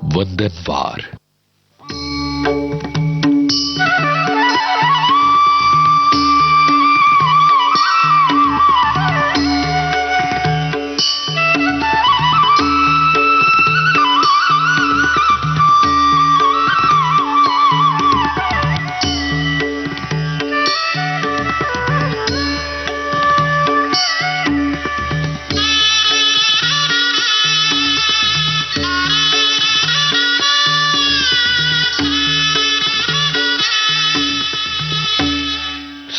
वंदनवार।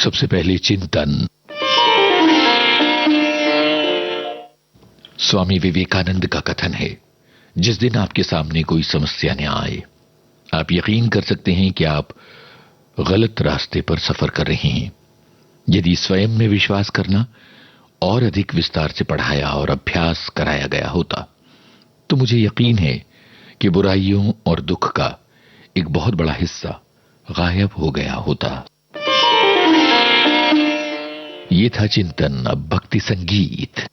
सबसे पहले चिंतन। स्वामी विवेकानंद का कथन है, जिस दिन आपके सामने कोई समस्या न आए, आप यकीन कर सकते हैं कि आप गलत रास्ते पर सफर कर रहे हैं। यदि स्वयं में विश्वास करना और अधिक विस्तार से पढ़ाया और अभ्यास कराया गया होता, तो मुझे यकीन है कि बुराइयों और दुख का एक बहुत बड़ा हिस्सा गायब हो गया होता। ये था चिंतन। अब भक्ति संगीत।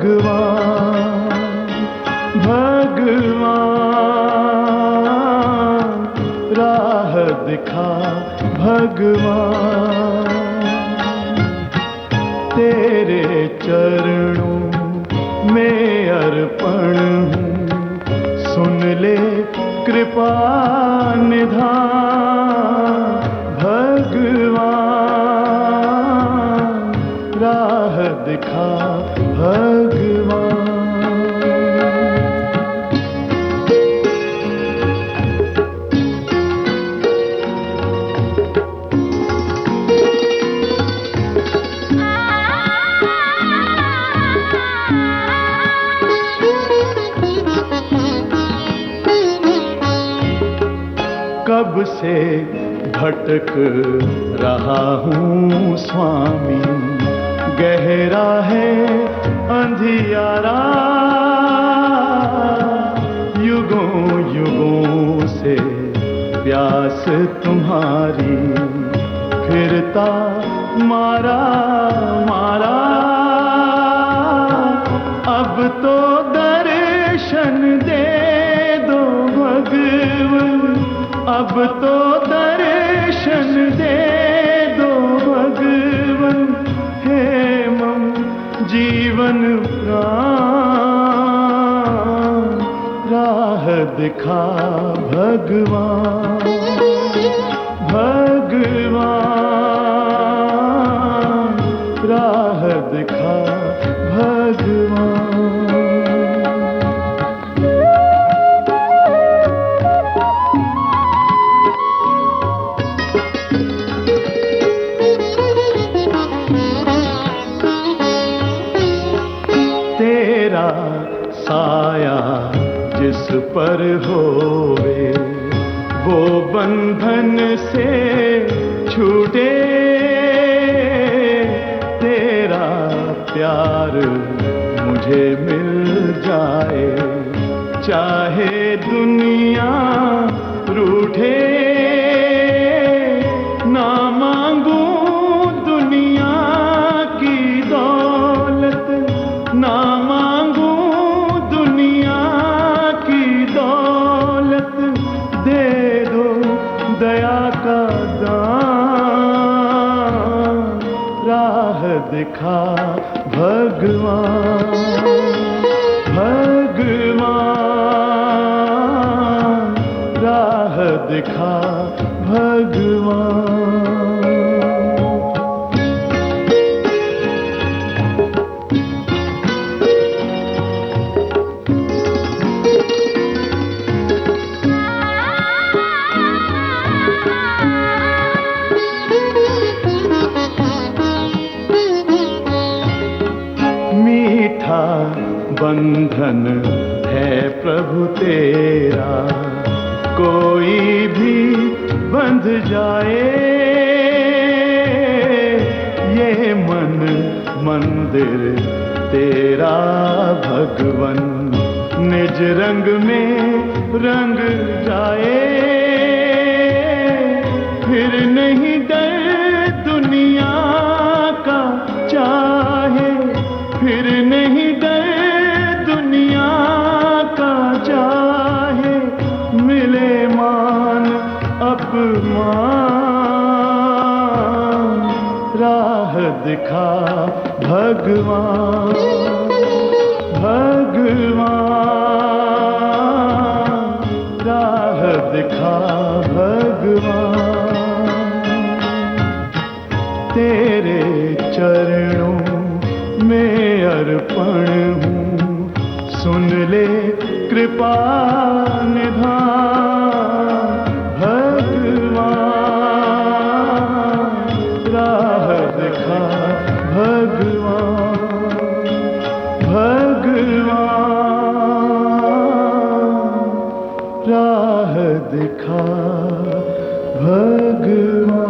भगवान भगवान राह दिखा भगवान। तेरे चरणों में अर्पण हूँ, सुन ले कृपा निधान। भगवान राह दिखा भगवान। कब से भटक रहा हूँ स्वामी, गहरा है अंधियारा। युगों युगों से प्यास तुम्हारी, फिरता मारा मारा। अब तो दर्शन दे दो भगवन, अब तो दर्शन दे दो भगवन। हे मम जीवन प्राण राह दिखा भगवान भगवान राह दिखा भगवान। तेरा साया जिस पर होवे, वो बंधन से छूटे। तेरा प्यार मुझे मिल जाए, चाहे दुनिया रूठे। ना मांगू दुनिया की दौलत, ना मांगू दुनिया की दौलत। दे दो दया का दान, राह दिखा भगवान भगवान राह दिखा भगवान। मीठा बंधन है प्रभु तेरा, कोई भी बंध जाए। ये मन मंदिर तेरा भगवन, निज रंग में रंग जाए। फिर नहीं डर दुनिया का चाहे, फिर नहीं डर दुनिया का चाहे। मिले मान अपमान, राह दिखा भगवान भगवान राह दिखा भगवान। तेरे चरणों में अर्पण हूँ, सुन ले कृपा निधान। भगवान राह दिखा भगवान भगवान राह दिखा भगवान।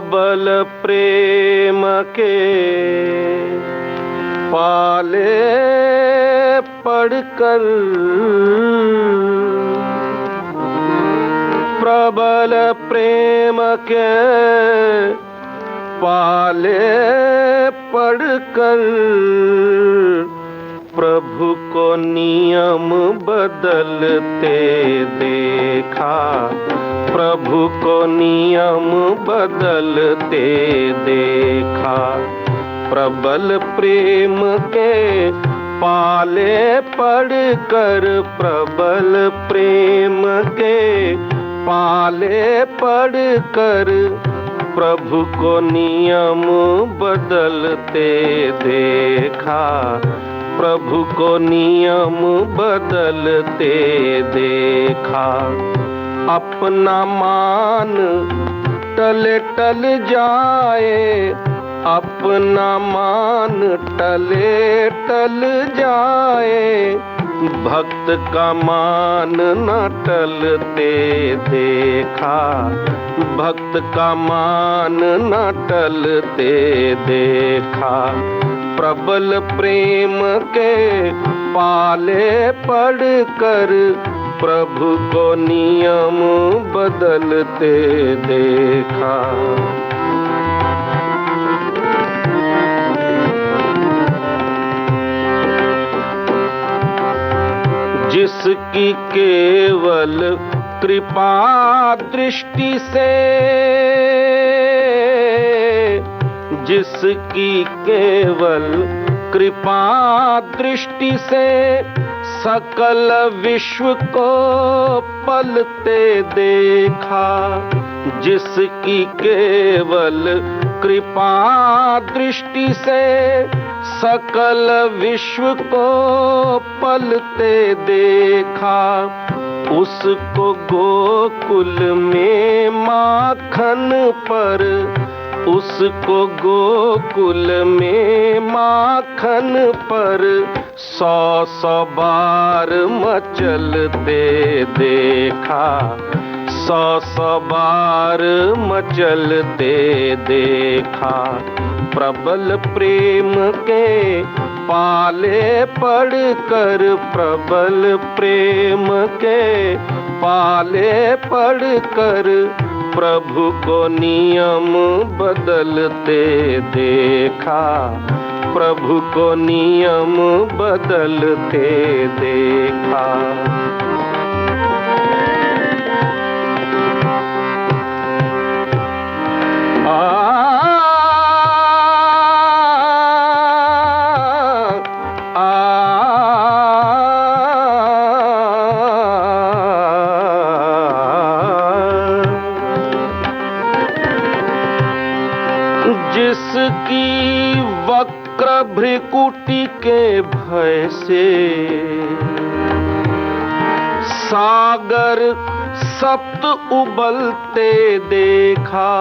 प्रबल प्रेम के पाले पड़कर, प्रबल प्रेम के पाले पड़कर, प्रभु को नियम बदलते देखा, प्रभु को नियम बदलते देखा। प्रबल प्रेम के पाले पड़कर, प्रबल प्रेम के पाले पड़कर, प्रभु को नियम बदलते देखा, प्रभु को नियम बदलते देखा। अपना मान टले टल जाए, अपना मान टले टल जाए, भक्त का मान न टलते देखा, भक्त का मान न टलते देखा। प्रबल प्रेम के पाले पड़कर, प्रभु को नियम बदलते देखा। जिसकी केवल कृपा दृष्टि से, जिसकी केवल कृपा दृष्टि से, सकल विश्व को पलते देखा, जिसकी केवल कृपा दृष्टि से, सकल विश्व को पलते देखा। उसको गोकुल में माखन पर, उसको गोकुल में माखन पर, 100 बार मचलते देखा, 100 बार मचलते देखा। प्रबल प्रेम के पाले पड़कर, प्रबल प्रेम के पाले पड़कर, प्रभु को नियम बदलते देखा, प्रभु को नियम बदलते देखा। जिसकी वक्र भ्रिकुटी के भय से, सागर सप्त उबलते देखा,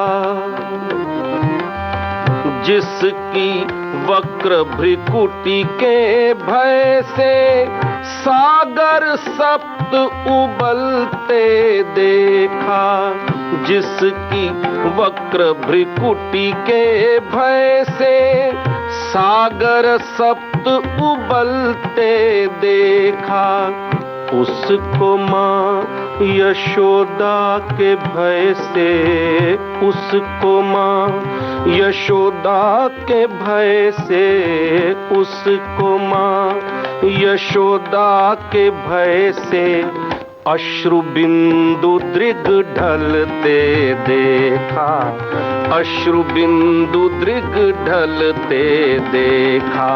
जिसकी वक्र भ्रिकुटी के भय से, सागर सप्त उबलते देखा, जिसकी वक्र भ्रिकुटी के भय से, सागर सप्त उबलते देखा। उसको माँ यशोदा के भय से, उसको माँ यशोदा के भय से, उसको माँ यशोदा के भय से, अश्रु बिंदु दृग ढलते देखा, अश्रु बिंदु दृग ढलते देखा।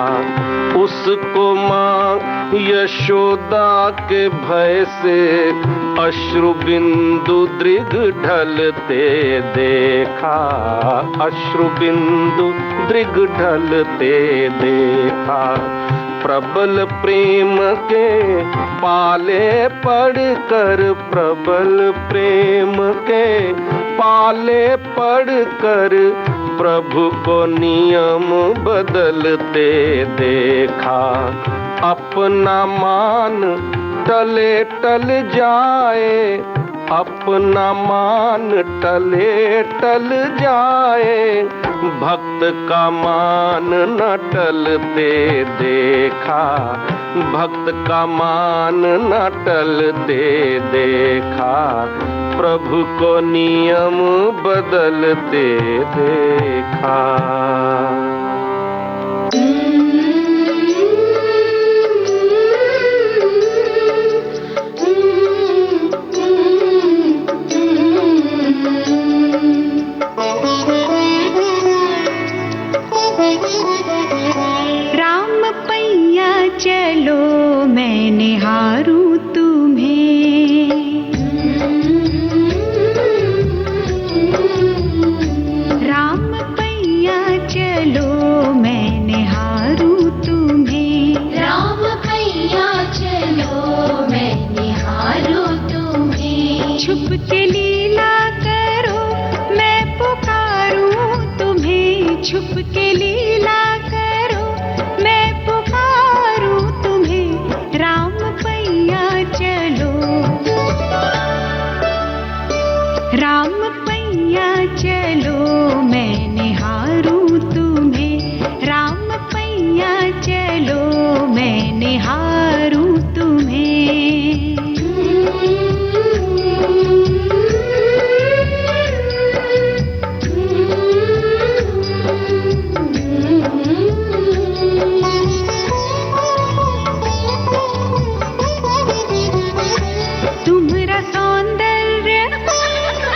उसको माँ यशोदा के भय से, अश्रु बिंदु दृग ढलते देखा, अश्रु बिंदु दृग ढलते देखा। प्रबल प्रेम के पाले पड़कर, प्रबल प्रेम के पाले पड़कर, प्रभु को नियम बदलते देखा। अपना मान टले टल जाए, अपना मान टले टल जाए, भक्त का मान न टलते देखा, भक्त का मान न टलते देखा, प्रभु को नियम बदलते देखा। राम पैया चलो मैं निहारूं तुम्हें, राम पैया चलो मैं निहारूं तुम्हें, राम पैया चलो मैं निहारूं तुम्हें, छुप के लीला करो मैं पुकारूं तुम्हें, छुप के लीला करो मैं पुकारूं तुम्हें, राम पैया चलो, राम पैया चलो मैं निहारूं तुम्हें, राम पैया चलो मैं निहारूं तुम्हें। तुम्हारा सौंदर्य,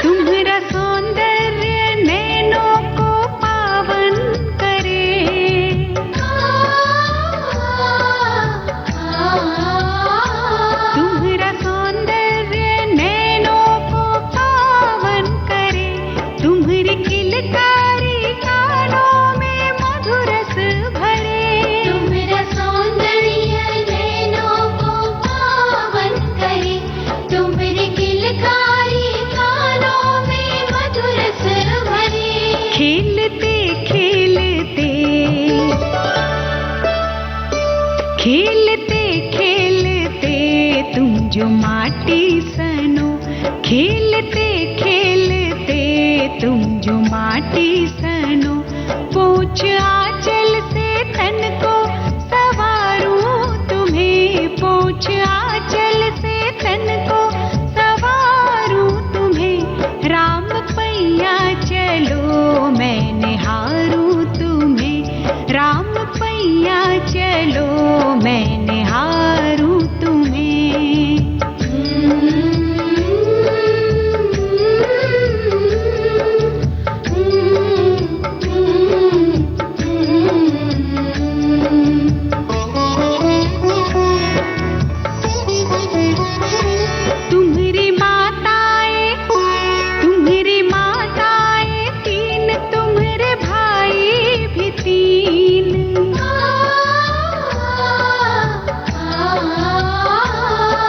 तुम्हारा सौंदर्य नैनों को पावन करे, तुम्हारा सौंदर्य नैनों को पावन करे, तुम्हारी किलकारी कानों में मधुर रस भरे, तुम्हारा सौंदर्य नैनों को पावन करे, तुम्हारी किलकारी कानों में मधुर रस भरे, खेलते खेलते, खेलते खेलते तुम जो माटी सनो, खेलते खेलते तुम जो माटी सनो, पोंछ आंचल से तन को सवारूं तुम्हें, पोंछ आंचल से तन को सवारूं तुम्हें, राम पैया चलो मैं निहारूं तुम्हें, राम पैया चलो मैं निहारूं तुम्हें। तुम्हारी माताएं, तुम्हारी माताएं तीन, तुम्हारे भाई भी तीन,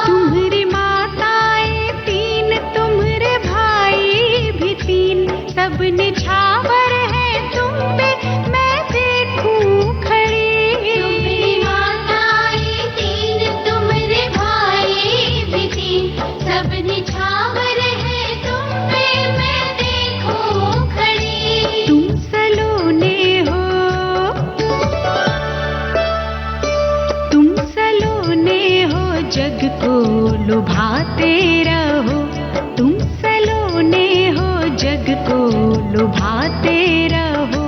तुम्हारी माताएं तीन, तुम्हारे भाई भी तीन, सब निछावर है तुम पे मैं देखूं खड़ी, तुम्हारी माताएं तीन, तुम्हारे भाई भी तीन, सब निछावर है तुम पे मैं देखूं खड़ी, तुम सलोने हो, तुम सलोने हो जग को लुभाते रहो, तुम सलोने हो जग को लुभाते रहो,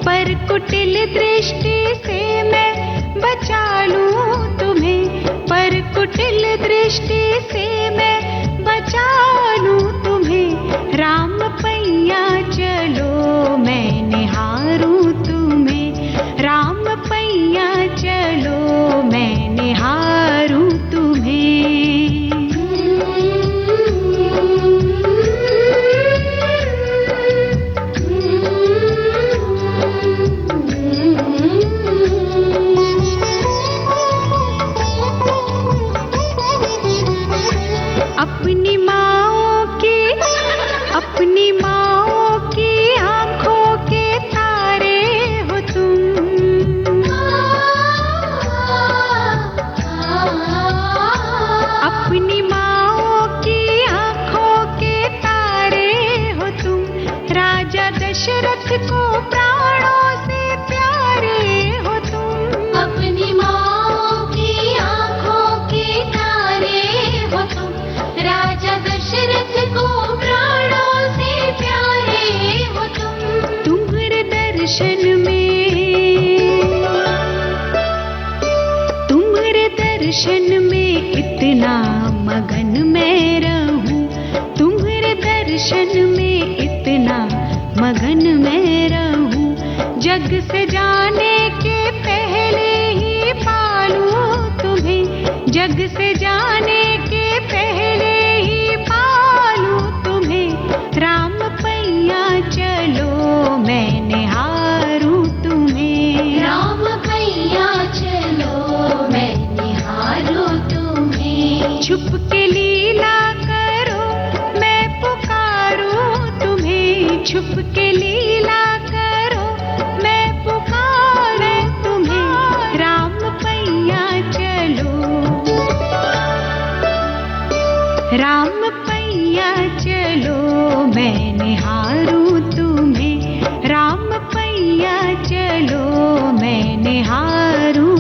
पर कुटिल दृष्टि से मैं बचा लूं तुम्हें, पर कुटिल दृष्टि से मैं बचा लूं तुम्हें, राम पैया चलो मैं निहारूं तुम्हें, राम पैया चलो मैं निहारूं तुम्हें। अपनी माँओं की, अपनी माँओं की आँखों के तारे हो तुम, अपनी माँओं की आँखों मुझको प्राणों से प्यारे हो तुम। अपनी माँ की आंखों के तारे हो तुम, राजा दशरथ को प्राणों से प्यारे हो तुम। तुम्हारे दर्शन में इतना मगन मैं रहूं, तुम्हारे दर्शन में इतना मगन मैं रहूं, जग से जाने के पहले ही पालूं तुम्हें, जग से जाने के पहले ही पालूं तुम्हें। राम पैया चलो मैं निहारूं तुम्हें, राम पैया चलो मैं निहारूं तुम्हें। छुप के लीला करो मैं पुकारूं तुम्हें, छुप के लीला करो मैं पुकारूं तुम्हें। राम पैया चलो, राम पैया चलो मैं निहारूं तुम्हें, राम पैया चलो मैं निहारूं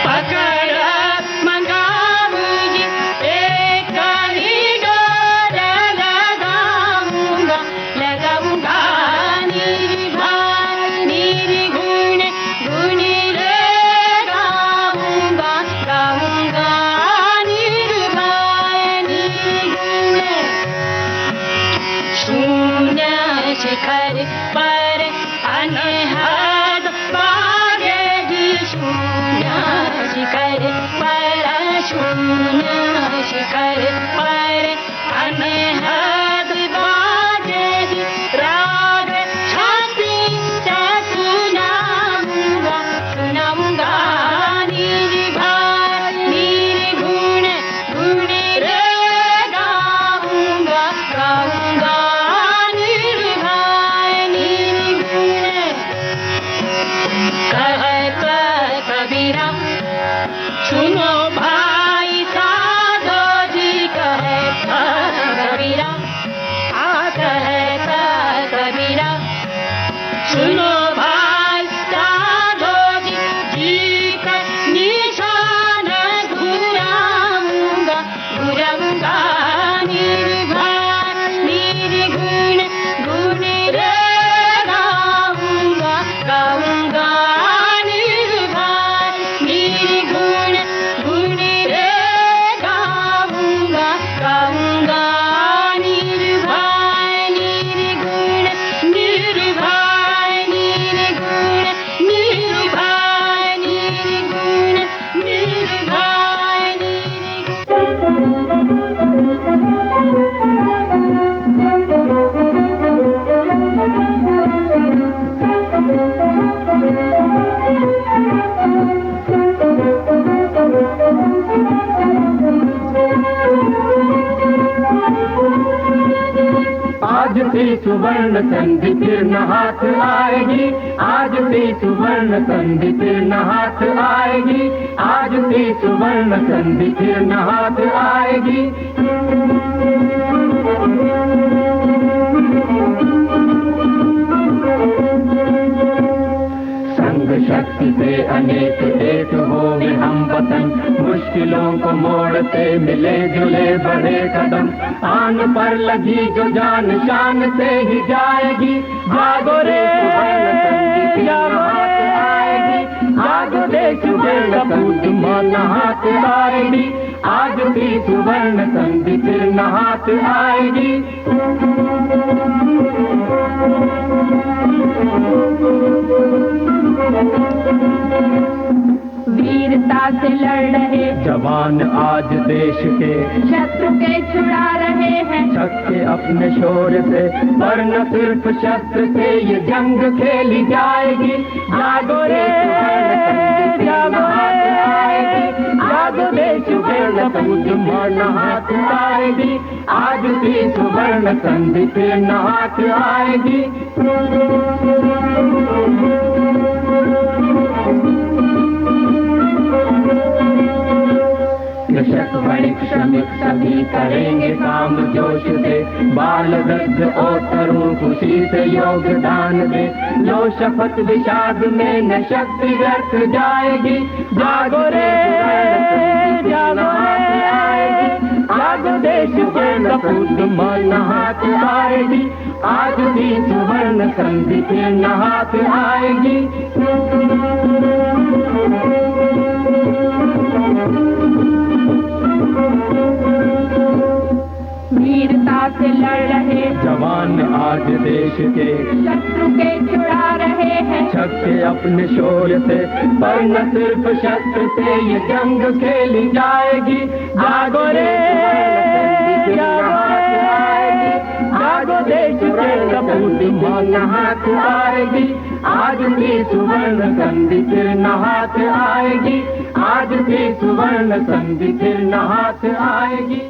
पकड़ मंगाऊंगी एक आज सी सुवर्ण संधि फिर न हाथ आएगी, आज सी सुवर्ण संधि फिर न हाथ आएगी, आज सी सुवर्ण संधि फिर न हाथ आएगी। संग शक्ति से अनेक एक होंगे हम वतन, मुश्किलों को मोड़ते मिले जुले बढ़े कदम, आन पर लगी जो जान शान से ही जाएगी। जागो रे जागो आएगी, जागो देश पूत मान हाथ आएगी, आज भी सुवर्ण संधि फिर न हाथ आएगी। वीरता से लड़ रहे जवान आज देश के, शत्रु के छुड़ा रहे हैं छक्के अपने शोर से, पर न सिर्फ शस्त्र से ये जंग खेली जाएगी। जागो रे जागो आएगी, जागो देश के पूत मान हाथ आएगी, आज भी सुवर्ण संधि फिर न हाथ आएगी। कृषक वणिक श्रमिक सभी करेंगे काम जोश से, बाल वृद्ध और तरुण खुशी से योगदान दे, लो शपथ विषाद में न शक्ति व्यर्थ जाएगी। जागो रे जागो आएगी, जागो देश के पूत मान हाथ आएगी, आज भी सुवर्ण संधि फिर न हाथ आएगी। वीरता से लड़ रहे जवान आज देश के, शत्रु के छुड़ा रहे हैं छक्के अपने शोर से, पर न सिर्फ शस्त्र से ये जंग खेली जाएगी। जागो रे जागो आएगी, जागो देश के पूत मान हाथ आएगी, आज भी सुवर्ण संधि फिर न हाथ आएगी, आज भी सुवर्ण संधि फिर न हाथ आएगी।